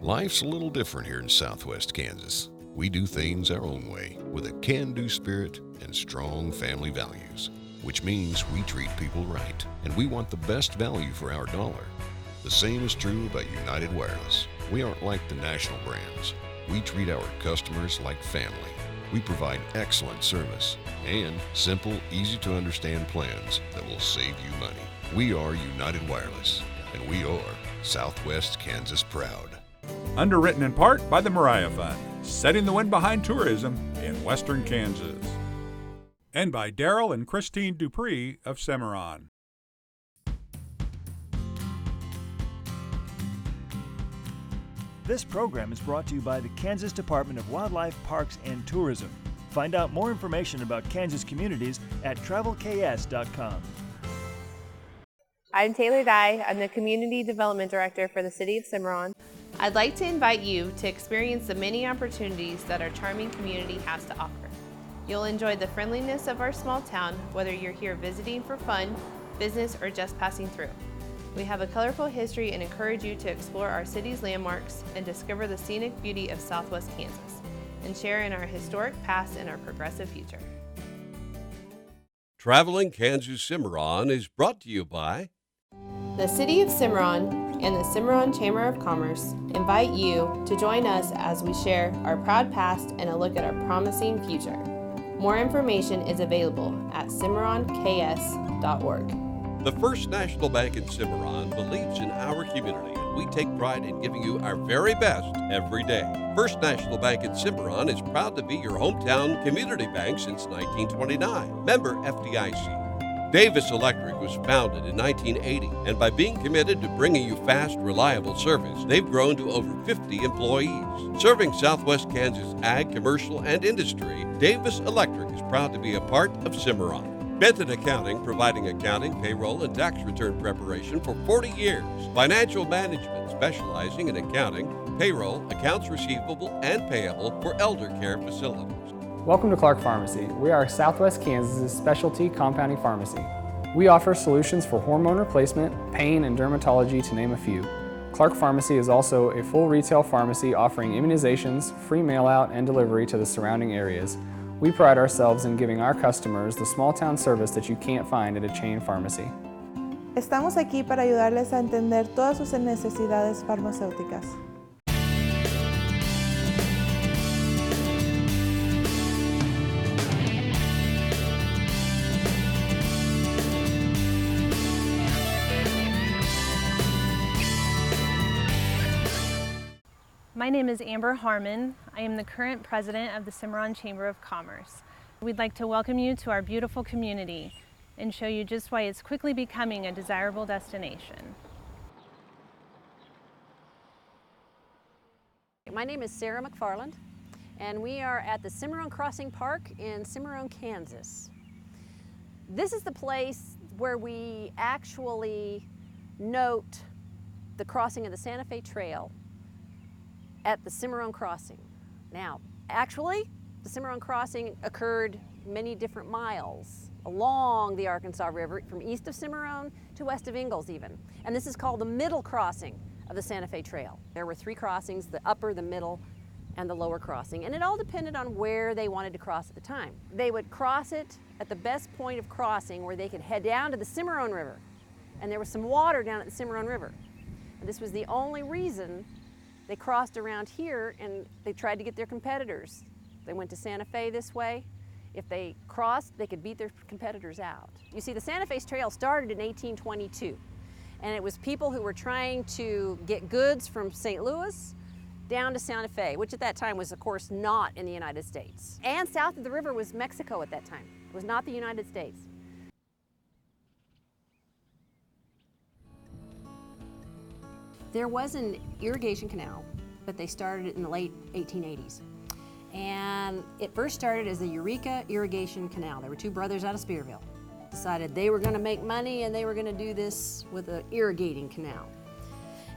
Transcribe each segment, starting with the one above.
Life's a little different here in Southwest Kansas. We do things our own way with a can-do spirit and strong family values, which means we treat people right, and we want the best value for our dollar. The same is true about United Wireless. We aren't like the national brands. We treat our customers like family. We provide excellent service and simple, easy-to-understand plans that will save you money. We are United Wireless, and we are Southwest Kansas proud. Underwritten in part by the Mariah Fund, setting the wind behind tourism in western Kansas. And by Daryl and Christine Dupree of Cimarron. This program is brought to you by the Kansas Department of Wildlife, Parks, and Tourism. Find out more information about Kansas communities at travelks.com. I'm Taylor Dye. I'm the Community Development Director for the City of Cimarron. I'd like to invite you to experience the many opportunities that our charming community has to offer. You'll enjoy the friendliness of our small town, whether you're here visiting for fun, business, or just passing through. We have a colorful history and encourage you to explore our city's landmarks and discover the scenic beauty of Southwest Kansas, and share in our historic past and our progressive future. Traveling Kansas Cimarron is brought to you by The City of Cimarron and the Cimarron Chamber of Commerce invite you to join us as we share our proud past and a look at our promising future. More information is available at cimarronks.org. the First National Bank in Cimarron believes in our community, and we take pride in giving you our very best every day. First National Bank in Cimarron is proud to be your hometown community bank since 1929. Member FDIC. Davis Electric was founded in 1980, and by being committed to bringing you fast, reliable service, they've grown to over 50 employees. Serving Southwest Kansas ag, commercial, and industry, Davis Electric is proud to be a part of Cimarron. Benton Accounting, providing accounting, payroll, and tax return preparation for 40 years. Financial Management, specializing in accounting, payroll, accounts receivable, and payable for elder care facilities. Welcome to Clark Pharmacy. We are Southwest Kansas' specialty compounding pharmacy. We offer solutions for hormone replacement, pain, and dermatology, to name a few. Clark Pharmacy is also a full retail pharmacy offering immunizations, free mail-out, and delivery to the surrounding areas. We pride ourselves in giving our customers the small-town service that you can't find at a chain pharmacy. Estamos aquí para ayudarles a entender todas sus necesidades farmacéuticas. My name is Amber Harmon. I am the current president of the Cimarron Chamber of Commerce. We'd like to welcome you to our beautiful community and show you just why it's quickly becoming a desirable destination. My name is Sarah McFarland, and we are at the Cimarron Crossing Park in Cimarron, Kansas. This is the place where we actually note the crossing of the Santa Fe Trail at the Cimarron Crossing. Now, actually, the Cimarron Crossing occurred many different miles along the Arkansas River, from east of Cimarron to west of Ingalls even. And this is called the middle crossing of the Santa Fe Trail. There were three crossings, the upper, the middle, and the lower crossing. And it all depended on where they wanted to cross at the time. They would cross it at the best point of crossing where they could head down to the Cimarron River. And there was some water down at the Cimarron River. And this was the only reason they crossed around here, and they tried to get their competitors. They went to Santa Fe this way. If they crossed, they could beat their competitors out. You see, the Santa Fe Trail started in 1822, and it was people who were trying to get goods from St. Louis down to Santa Fe, which at that time was, of course, not in the United States. And south of the river was Mexico at that time. It was not the United States. There was an irrigation canal, but they started it in the late 1880s. And it first started as the Eureka Irrigation Canal. There were two brothers out of Spearville. Decided they were going to make money and they were going to do this with an irrigating canal.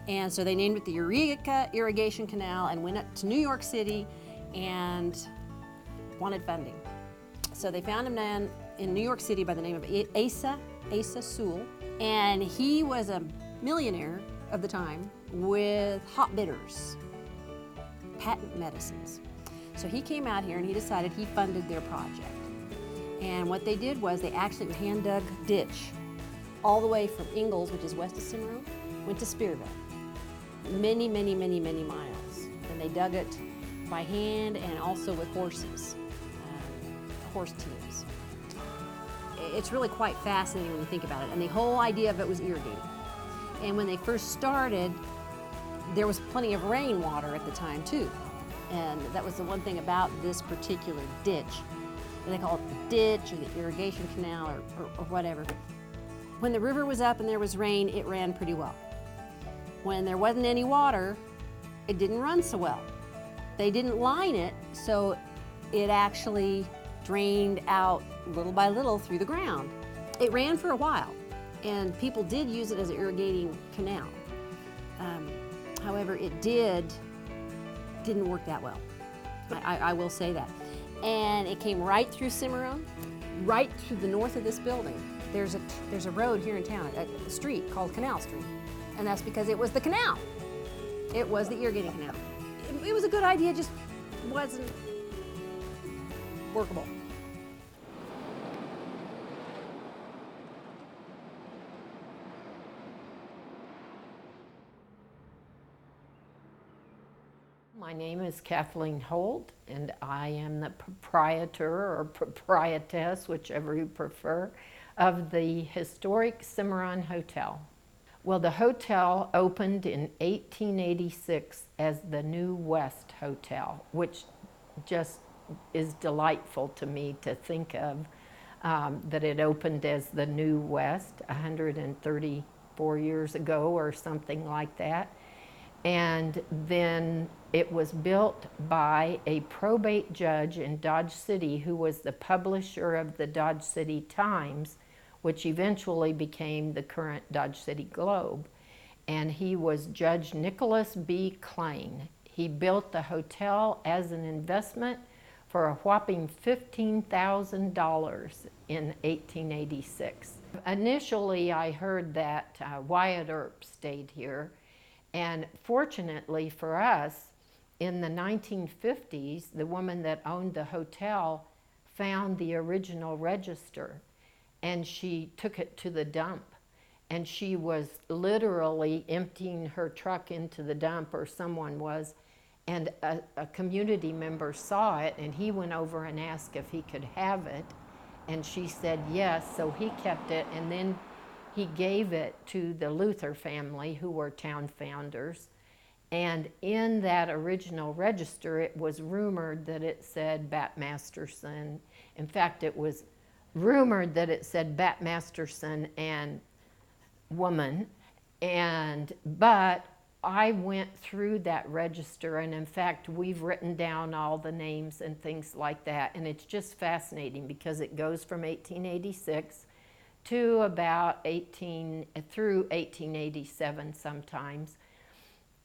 And so they named it the Eureka Irrigation Canal and went up to New York City and wanted funding. So they found a man in New York City by the name of Asa Sewell, and he was a millionaire of the time with hop bitters. patent medicines. So he came out here and he decided he funded their project. And what they did was they actually hand dug a ditch all the way from Ingalls, which is west of Cimarron, went to Spearville. Many, many, many, many miles. And they dug it by hand and also with horses, horse teams. It's really quite fascinating when you think about it. And the whole idea of it was irrigating. And when they first started, there was plenty of rainwater at the time too. And that was the one thing about this particular ditch. And they call it the ditch or the irrigation canal or whatever. When the river was up and there was rain, it ran pretty well. When there wasn't any water, it didn't run so well. They didn't line it, so it actually drained out little by little through the ground. It ran for a while, and people did use it as an irrigating canal. However, it didn't work that well. I will say that. And it came right through Cimarron, right through the north of this building. There's a road here in town, a street called Canal Street, and that's because it was the canal. It was the irrigating canal. It was a good idea, just wasn't workable. My name is Kathleen Holt, and I am the proprietor or proprietess, whichever you prefer, of the Historic Cimarron Hotel. Well, the hotel opened in 1886 as the New West Hotel, which just is delightful to me to think of, that it opened as the New West 134 years ago or something like that. And then it was built by a probate judge in Dodge City who was the publisher of the Dodge City Times, which eventually became the current Dodge City Globe. And he was Judge Nicholas B. Klain. He built the hotel as an investment for a whopping $15,000 in 1886. Initially, I heard that Wyatt Earp stayed here. And fortunately for us, in the 1950s, the woman that owned the hotel found the original register, and she took it to the dump. And she was literally emptying her truck into the dump, or someone was, and a community member saw it, and he went over and asked if he could have it, and she said yes, so he kept it, and then he gave it to the Luther family, who were town founders. And in that original register, it was rumored that it said Bat Masterson. In fact, it was rumored that it said Bat Masterson and woman. But I went through that register, and in fact, we've written down all the names and things like that. And it's just fascinating because it goes from 1886 to about through 1887 sometimes.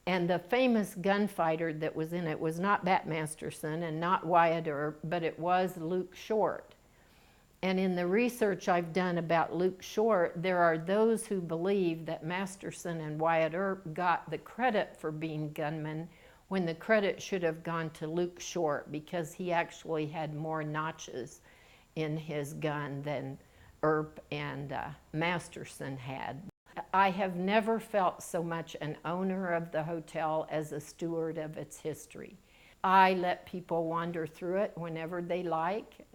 And the famous gunfighter that was in it was not Bat Masterson and not Wyatt Earp, but it was Luke Short. And in the research I've done about Luke Short, there are those who believe that Masterson and Wyatt Earp got the credit for being gunmen when the credit should have gone to Luke Short, because he actually had more notches in his gun than Earp and Masterson had. I have never felt so much an owner of the hotel as a steward of its history. I let people wander through it whenever they like.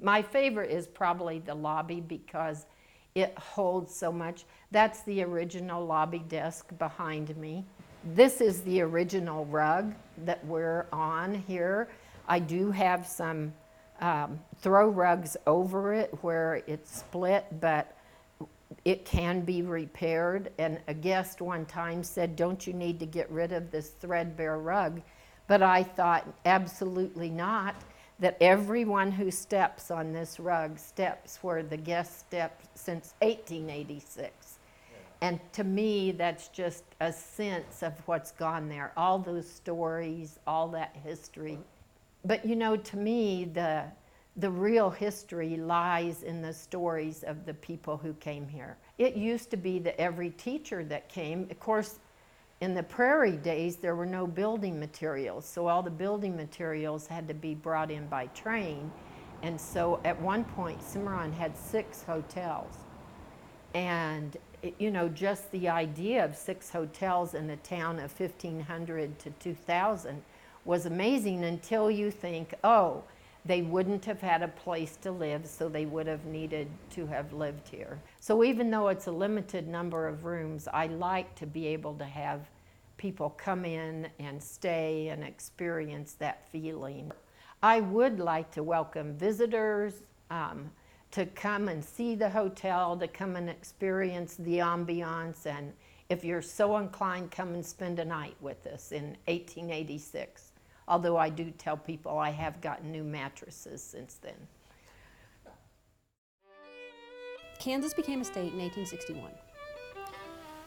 My favorite is probably the lobby because it holds so much. That's the original lobby desk behind me. This is the original rug that we're on here. I do have some throw rugs over it where it's split, but it can be repaired. And a guest one time said, "Don't you need to get rid of this threadbare rug?" But I thought, absolutely not, that everyone who steps on this rug steps where the guest stepped since 1886. And to me, that's just a sense of what's gone there, all those stories, all that history. But you know, to me, the real history lies in the stories of the people who came here. It used to be that every teacher that came, of course, In the Prairie days, there were no building materials, so all the building materials had to be brought in by train. And so at one point, Cimarron had 6 hotels. And, you know, just the idea of 6 hotels in a town of 1,500 to 2,000 was amazing until you think, oh, they wouldn't have had a place to live, so they would have needed to have lived here. So even though it's a limited number of rooms, I like to be able to have people come in and stay and experience that feeling. I would like to welcome visitors to come and see the hotel, to come and experience the ambiance, and if you're so inclined, come and spend a night with us in 1886. Although I do tell people I have gotten new mattresses since then. Kansas became a state in 1861.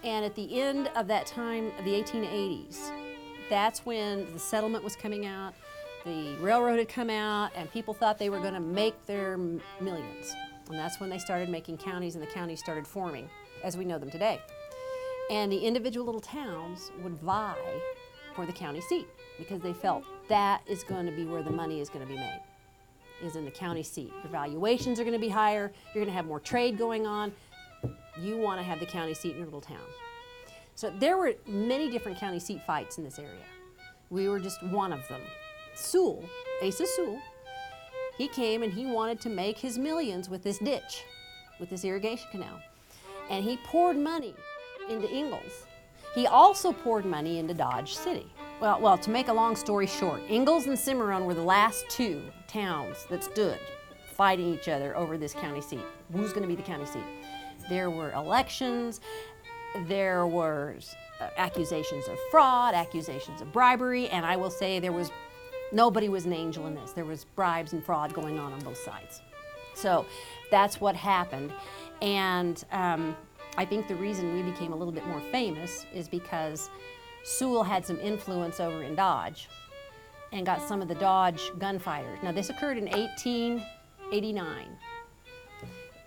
And at the end of that time, of the 1880s, that's when the settlement was coming out, the railroad had come out, and people thought they were going to make their millions. And that's when they started making counties, and the counties started forming as we know them today. And the individual little towns would vie for the county seat, because they felt that is going to be where the money is going to be made, is in the county seat. Your valuations are going to be higher, you're going to have more trade going on. You want to have the county seat in your little town. So there were many different county seat fights in this area. We were just one of them. Sewell, Asa Sewell, he came and he wanted to make his millions with this ditch, with this irrigation canal. And he poured money into Ingalls. He also poured money into Dodge City. Well, to make a long story short, Ingalls and Cimarron were the last 2 towns that stood fighting each other over this county seat. Who's going to be the county seat? There were elections, there were accusations of fraud, accusations of bribery, and I will say nobody was an angel in this. There was bribes and fraud going on both sides. So that's what happened. And I think the reason we became a little bit more famous is because Sewell had some influence over in Dodge and got some of the Dodge gunfighters. Now this occurred in 1889,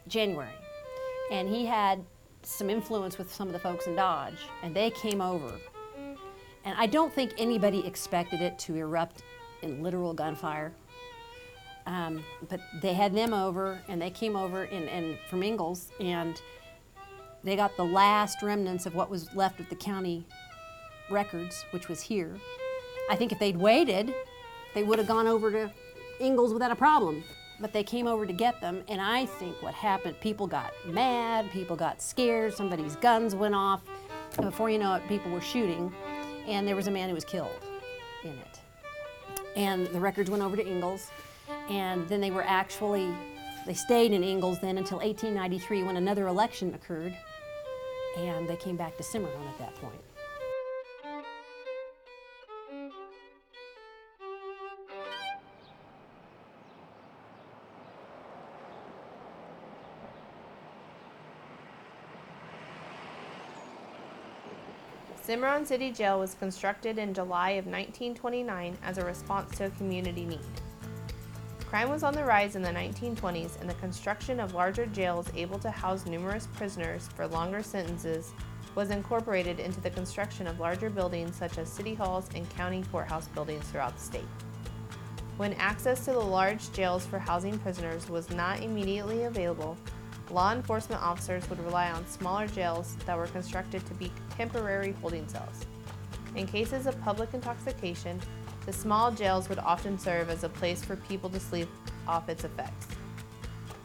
January. And he had some influence with some of the folks in Dodge, and they came over. And I don't think anybody expected it to erupt in literal gunfire. But they had them over, and they came over from Ingalls, and they got the last remnants of what was left of the county records, which was here. I think if they'd waited, they would have gone over to Ingalls without a problem. But they came over to get them, and I think what happened, people got mad, people got scared, somebody's guns went off. And before you know it, people were shooting, and there was a man who was killed in it. And the records went over to Ingalls, and then they stayed in Ingalls then until 1893 when another election occurred, and they came back to Cimarron at that point. Cimarron City Jail was constructed in July of 1929 as a response to a community need. Crime was on the rise in the 1920s, and the construction of larger jails able to house numerous prisoners for longer sentences was incorporated into the construction of larger buildings such as city halls and county courthouse buildings throughout the state. When access to the large jails for housing prisoners was not immediately available, law enforcement officers would rely on smaller jails that were constructed to be temporary holding cells. In cases of public intoxication, the small jails would often serve as a place for people to sleep off its effects.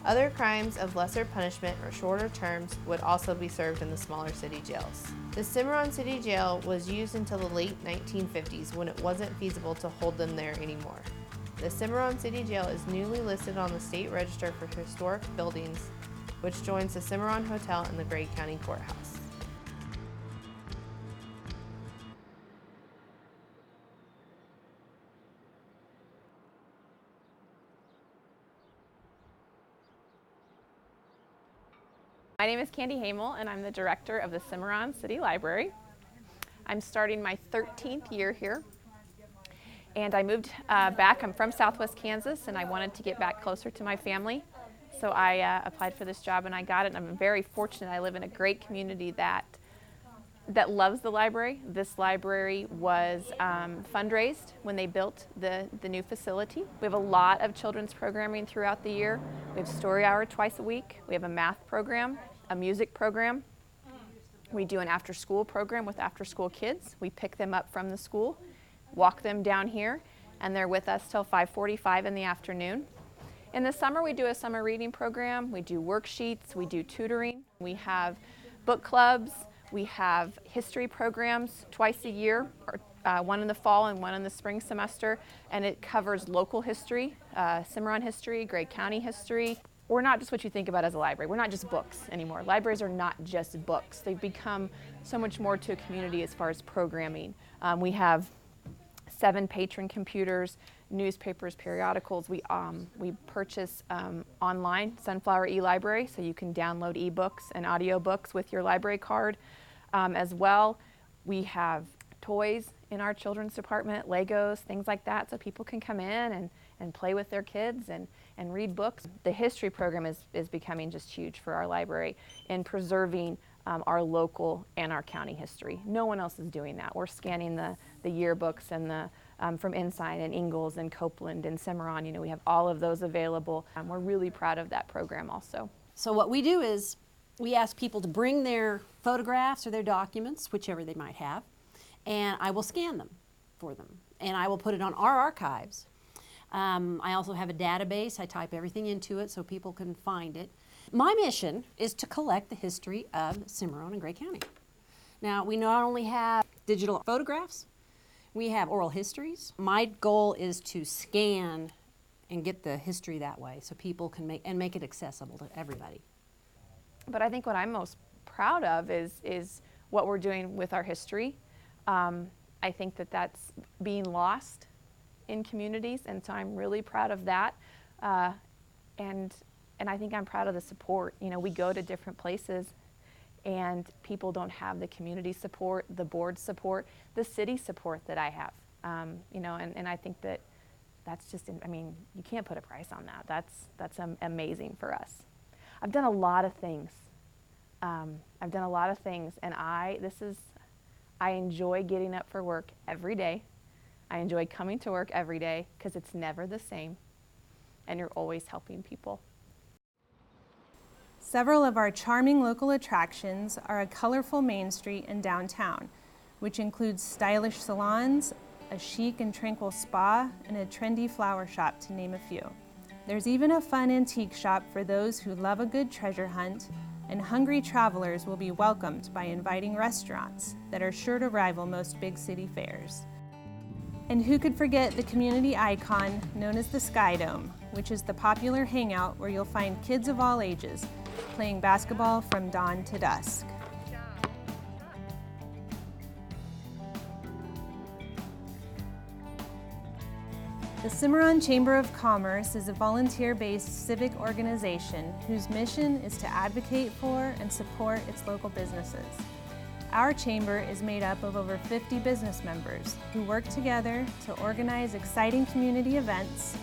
Other crimes of lesser punishment or shorter terms would also be served in the smaller city jails. The Cimarron City Jail was used until the late 1950s when it wasn't feasible to hold them there anymore. The Cimarron City Jail is newly listed on the State Register for Historic Buildings, which joins the Cimarron Hotel and the Gray County Courthouse. My name is Candy Hamel, and I'm the director of the Cimarron City Library. I'm starting my 13th year here, and I moved back. I'm from Southwest Kansas, and I wanted to get back closer to my family. So I applied for this job and I got it, and I'm very fortunate. I live in a great community that that loves the library. This library was fundraised when they built the new facility. We have a lot of children's programming throughout the year. We have story hour twice a week. We have a math program, a music program. We do an after-school program with after-school kids. We pick them up from the school, walk them down here, and they're with us till 5:45 in the afternoon. In the summer, we do a summer reading program. We do worksheets. We do tutoring. We have book clubs. We have history programs twice a year, one in the fall and one in the spring semester, and it covers local history, Cimarron history, Gray County history. We're not just what you think about as a library. We're not just books anymore. Libraries are not just books. They've become so much more to a community as far as programming. We have 7 patron computers, newspapers, periodicals. We purchase online Sunflower e-library, so you can download ebooks and audiobooks with your library card. As well, we have toys in our children's department, Legos, things like that, so people can come in and play with their kids and read books. The history program is becoming just huge for our library in preserving our local and our county history. No one else is doing that. We're scanning the yearbooks and the from Ensign and Ingalls and Copeland and Cimarron. You know, we have all of those available. We're really proud of that program also. So what we do is we ask people to bring their photographs or their documents, whichever they might have, and I will scan them for them, and I will put it on our archives. I also have a database. I type everything into it so people can find it. My mission is to collect the history of Cimarron and Gray County. Now, we not only have digital photographs, we have oral histories. My goal is to scan and get the history that way so people can make it accessible to everybody. But I think what I'm most proud of is what we're doing with our history. I think that that's being lost in communities, and so I'm really proud of that. And I think I'm proud of the support. You know, we go to different places and people don't have the community support, the board support, the city support that I have. You know, and I think that's just, I mean, you can't put a price on that. That's amazing for us. I've done a lot of things. And I enjoy getting up for work every day. I enjoy coming to work every day because it's never the same, and you're always helping people. Several of our charming local attractions are a colorful Main Street in downtown, which includes stylish salons, a chic and tranquil spa, and a trendy flower shop, to name a few. There's even a fun antique shop for those who love a good treasure hunt, and hungry travelers will be welcomed by inviting restaurants that are sure to rival most big city fairs. And who could forget the community icon known as the Sky Dome, which is the popular hangout where you'll find kids of all ages playing basketball from dawn to dusk. The Cimarron Chamber of Commerce is a volunteer-based civic organization whose mission is to advocate for and support its local businesses. Our chamber is made up of over 50 business members who work together to organize exciting community events,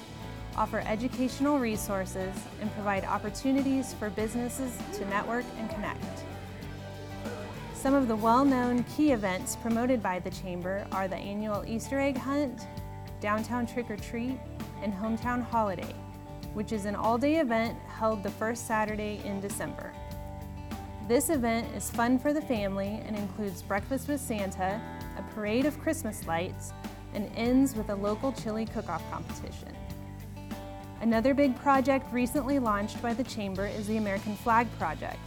offer educational resources, and provide opportunities for businesses to network and connect. Some of the well-known key events promoted by the chamber are the annual Easter egg hunt, Downtown Trick or Treat, and Hometown Holiday, which is an all-day event held the first Saturday in December. This event is fun for the family and includes breakfast with Santa, a parade of Christmas lights, and ends with a local chili cook-off competition. Another big project recently launched by the Chamber is the American Flag Project.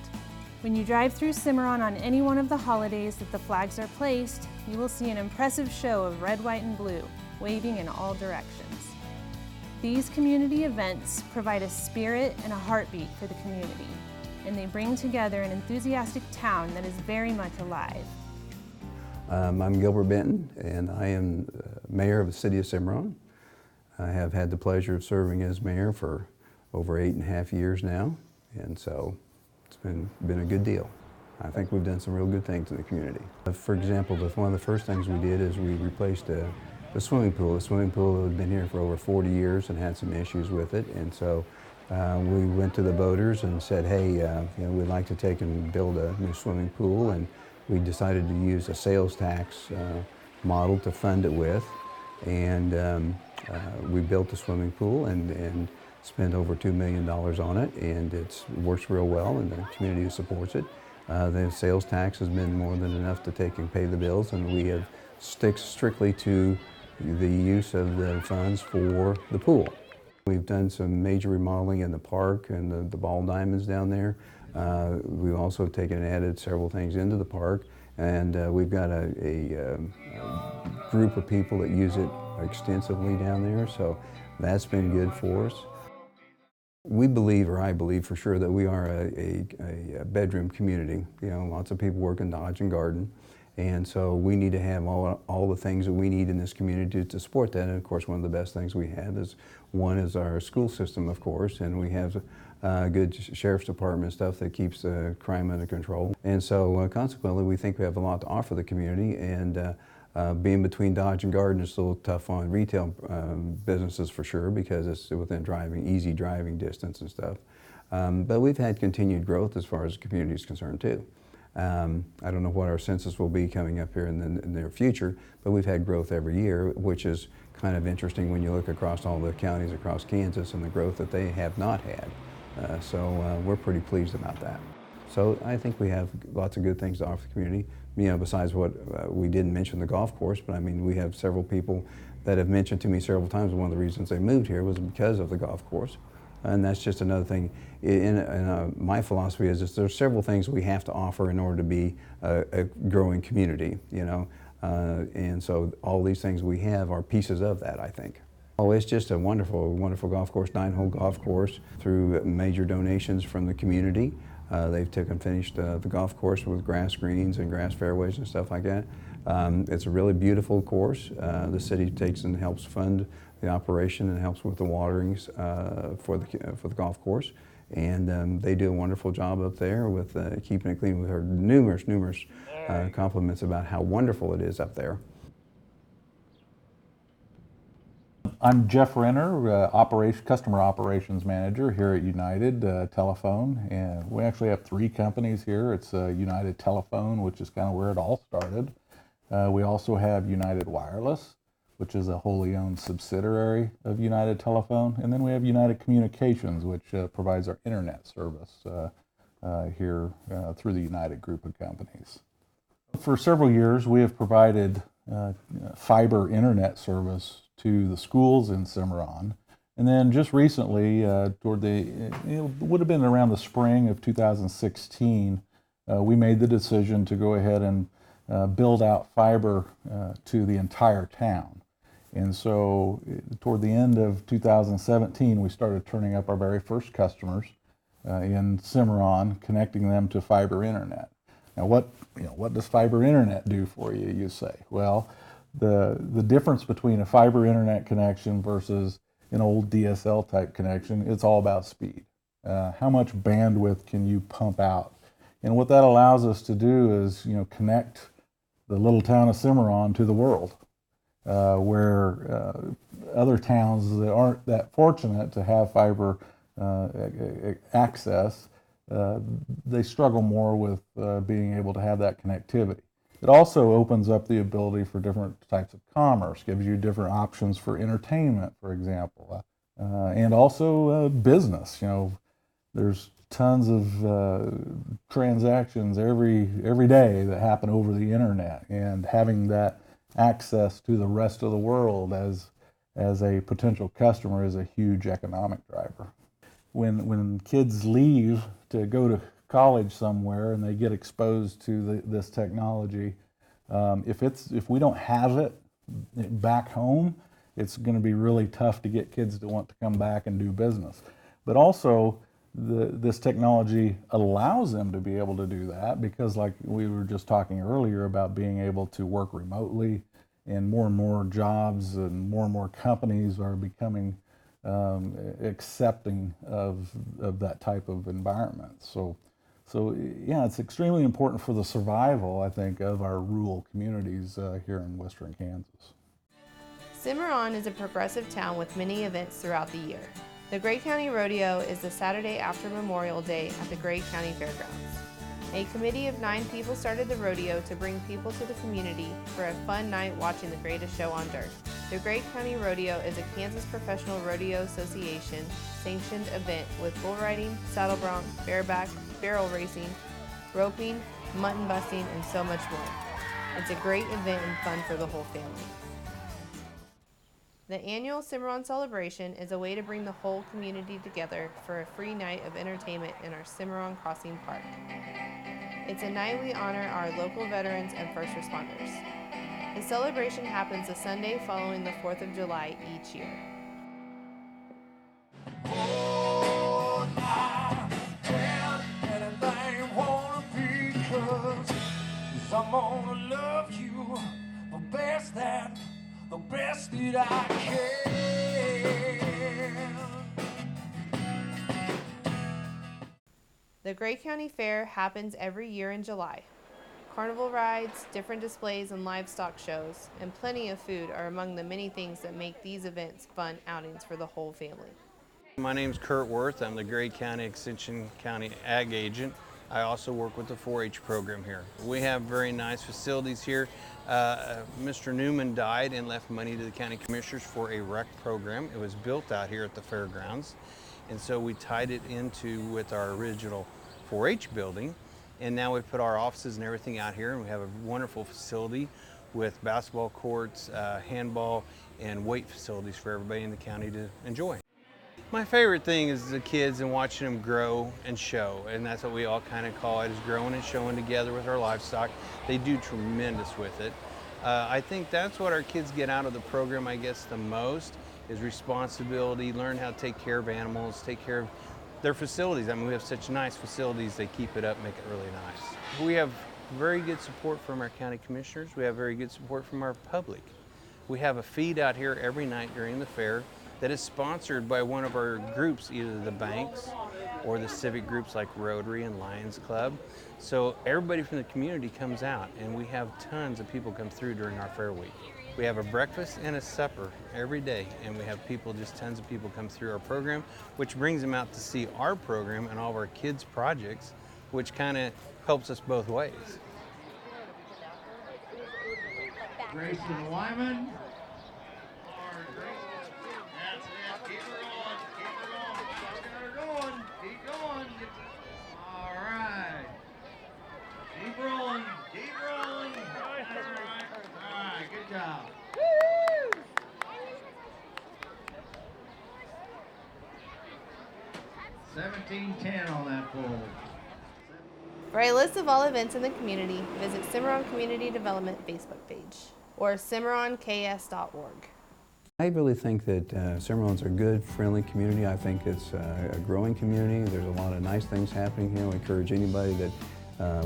When you drive through Cimarron on any one of the holidays that the flags are placed, you will see an impressive show of red, white, and blue, waving in all directions. These community events provide a spirit and a heartbeat for the community, and they bring together an enthusiastic town that is very much alive. I'm Gilbert Benton, and I am mayor of the city of Cimarron. I have had the pleasure of serving as mayor for over 8.5 years now, and so it's been a good deal. I think we've done some real good things in the community. For example, one of the first things we did is we replaced the swimming pool. The swimming pool had been here for over 40 years and had some issues with it, and so we went to the voters and said, hey, we'd like to take and build a new swimming pool, and we decided to use a sales tax model to fund it with, and we built a swimming pool and spent over $2 million on it, and it works real well, and the community supports it. The sales tax has been more than enough to take and pay the bills, and we have stuck strictly to the use of the funds for the pool. We've done some major remodeling in the park and the ball diamonds down there. We've also taken and added several things into the park, and we've got a group of people that use it extensively down there, so that's been good for us. We believe, or I believe for sure, that we are a bedroom community. You know, lots of people work in Dodge and Garden, and so we need to have all the things that we need in this community to support that. And of course, one of the best things we have is, one is our school system, of course, and we have good sheriff's department stuff that keeps crime under control. And so consequently, we think we have a lot to offer the community, and being between Dodge and Garden is a little tough on retail businesses for sure, because it's within easy driving distance and stuff. But we've had continued growth as far as the community is concerned too. I don't know what our census will be coming up here in the near future, but we've had growth every year, which is kind of interesting when you look across all the counties across Kansas and the growth that they have not had. So we're pretty pleased about that. So I think we have lots of good things to offer the community. You know, besides what we didn't mention the golf course, but I mean, we have several people that have mentioned to me several times one of the reasons they moved here was because of the golf course. And that's just another thing. My philosophy is there's several things we have to offer in order to be a growing community, you know. And so all these things we have are pieces of that, I think. Oh, it's just a wonderful, wonderful golf course, 9-hole golf course through major donations from the community. They've finished the golf course with grass greens and grass fairways and stuff like that. It's a really beautiful course. The city takes and helps fund the operation and helps with the waterings for the golf course. And they do a wonderful job up there with keeping it clean. We've heard numerous compliments about how wonderful it is up there. I'm Jeff Renner, Customer Operations Manager here at United Telephone, and we actually have 3 companies here. It's United Telephone, which is kind of where it all started. We also have United Wireless, which is a wholly owned subsidiary of United Telephone, and then we have United Communications, which provides our internet service here through the United group of companies. For several years, we have provided fiber internet service to the schools in Cimarron, and then just recently, it would have been around the spring of 2016, we made the decision to go ahead and build out fiber to the entire town. And so toward the end of 2017, we started turning up our very first customers in Cimarron, connecting them to fiber internet. Now what does fiber internet do for you, you say? Well, the difference between a fiber internet connection versus an old DSL type connection, it's all about speed. How much bandwidth can you pump out? And what that allows us to do is, connect the little town of Cimarron to the world, where other towns that aren't that fortunate to have fiber access, they struggle more with being able to have that connectivity. It also opens up the ability for different types of commerce, gives you different options for entertainment, for example, and also business. There's tons of transactions every day that happen over the internet, and having that access to the rest of the world as a potential customer is a huge economic driver. When kids leave to go to college somewhere and they get exposed to this technology, if we don't have it back home, it's going to be really tough to get kids to want to come back and do business. But also, this technology allows them to be able to do that, because like we were just talking earlier about being able to work remotely, and more jobs and more companies are becoming accepting of that type of environment. So yeah, it's extremely important for the survival, I think, of our rural communities here in western Kansas. Cimarron is a progressive town with many events throughout the year. The Gray County Rodeo is the Saturday after Memorial Day at the Gray County Fairgrounds. A committee of 9 people started the rodeo to bring people to the community for a fun night watching the greatest show on dirt. The Gray County Rodeo is a Kansas Professional Rodeo Association sanctioned event with bull riding, saddle bronc, bareback, barrel racing, roping, mutton busting, and so much more. It's a great event and fun for the whole family. The annual Cimarron celebration is a way to bring the whole community together for a free night of entertainment in our Cimarron Crossing Park. It's a night we honor our local veterans and first responders. The celebration happens the Sunday following the 4th of July each year. I'm gonna love you the best that I can. The Gray County Fair happens every year in July. Carnival rides, different displays and livestock shows, and plenty of food are among the many things that make these events fun outings for the whole family. My name's Kurt Worth. I'm the Gray County Extension County Ag Agent. I also work with the 4-H program here. We have very nice facilities here. Mr. Newman died and left money to the county commissioners for a rec program. It was built out here at the fairgrounds, and so we tied it into with our original 4-H building, and now we've put our offices and everything out here, and we have a wonderful facility with basketball courts, handball, and weight facilities for everybody in the county to enjoy. My favorite thing is the kids and watching them grow and show, and that's what we all kind of call it, is growing and showing together with our livestock. They do tremendous with it. I think that's what our kids get out of the program, I guess, the most, is responsibility, learn how to take care of animals, take care of their facilities. I mean, we have such nice facilities, they keep it up, make it really nice. We have very good support from our county commissioners. We have very good support from our public. We have a feed out here every night during the fair that is sponsored by one of our groups, either the banks or the civic groups like Rotary and Lions Club. So everybody from the community comes out, and we have tons of people come through during our fair week. We have a breakfast and a supper every day, and we have people, just tons of people come through our program, which brings them out to see our program and all of our kids' projects, which kind of helps us both ways. Grace to the Wyman. Keep rolling. That's right. All right, good job. Woo! $17.10 on that pole. For a list of all events in the community, visit Cimarron Community Development Facebook page or cimarronks.org. I really think that Cimarron's a good, friendly community. I think it's a growing community. There's a lot of nice things happening here. We encourage anybody that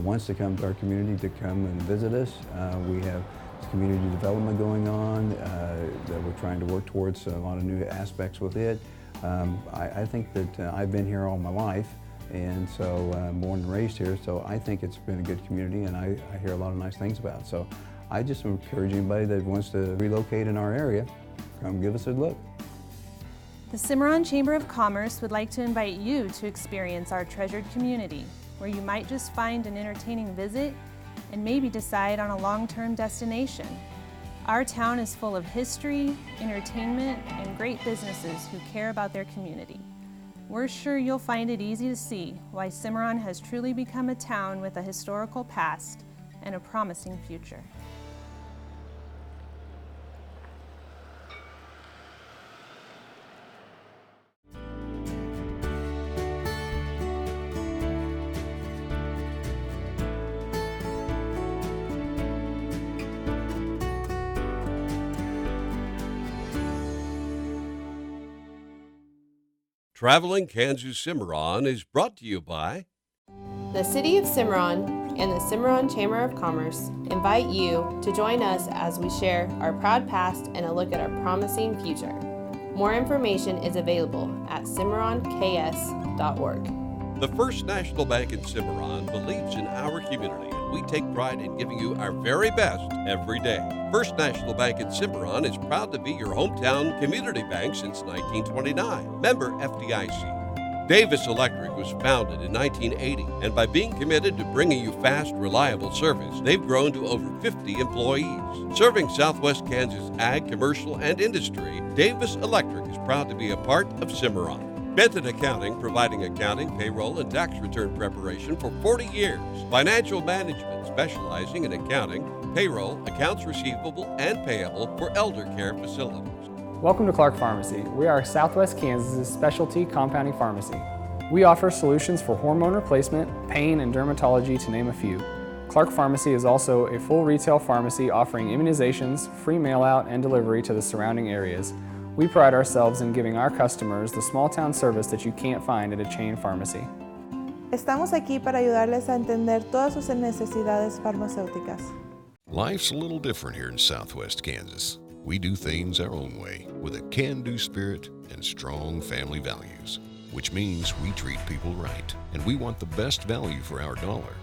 wants to come to our community to come and visit us. We have community development going on that we're trying to work towards a lot of new aspects with it. I think that I've been here all my life, and so born and raised here, so I think it's been a good community, and I hear a lot of nice things about it. So I just encourage anybody that wants to relocate in our area, come give us a look. The Cimarron Chamber of Commerce would like to invite you to experience our treasured community, where you might just find an entertaining visit and maybe decide on a long-term destination. Our town is full of history, entertainment, and great businesses who care about their community. We're sure you'll find it easy to see why Cimarron has truly become a town with a historical past and a promising future. Traveling Kansas Cimarron is brought to you by The City of Cimarron and the Cimarron Chamber of Commerce invite you to join us as we share our proud past and a look at our promising future. More information is available at cimarronks.org. The First National Bank in Cimarron believes in our community, and we take pride in giving you our very best every day. First National Bank in Cimarron is proud to be your hometown community bank since 1929. Member FDIC. Davis Electric was founded in 1980, and by being committed to bringing you fast, reliable service, they've grown to over 50 employees. Serving Southwest Kansas ag, commercial, and industry, Davis Electric is proud to be a part of Cimarron. Benton Accounting, providing accounting, payroll, and tax return preparation for 40 years. Financial management, specializing in accounting, payroll, accounts receivable, and payable for elder care facilities. Welcome to Clark Pharmacy. We are Southwest Kansas' specialty compounding pharmacy. We offer solutions for hormone replacement, pain, and dermatology, to name a few. Clark Pharmacy is also a full retail pharmacy offering immunizations, free mail-out, and delivery to the surrounding areas. We pride ourselves in giving our customers the small-town service that you can't find at a chain pharmacy. Estamos aquí para ayudarles a entender todas sus necesidades farmacéuticas. Life's a little different here in Southwest Kansas. We do things our own way with a can-do spirit and strong family values, which means we treat people right, and we want the best value for our dollar.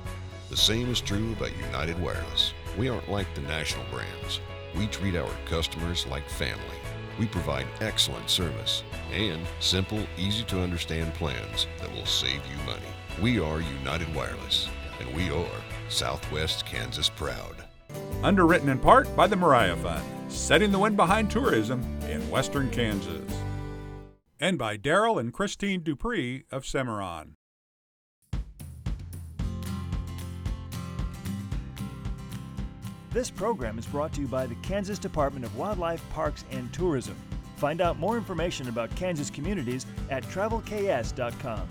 The same is true about United Wireless. We aren't like the national brands. We treat our customers like family. We provide excellent service and simple, easy-to-understand plans that will save you money. We are United Wireless, and we are Southwest Kansas proud. Underwritten in part by the Mariah Fund, setting the wind behind tourism in western Kansas. And by Daryl and Christine Dupree of Cimarron. This program is brought to you by the Kansas Department of Wildlife, Parks, and Tourism. Find out more information about Kansas communities at travelks.com.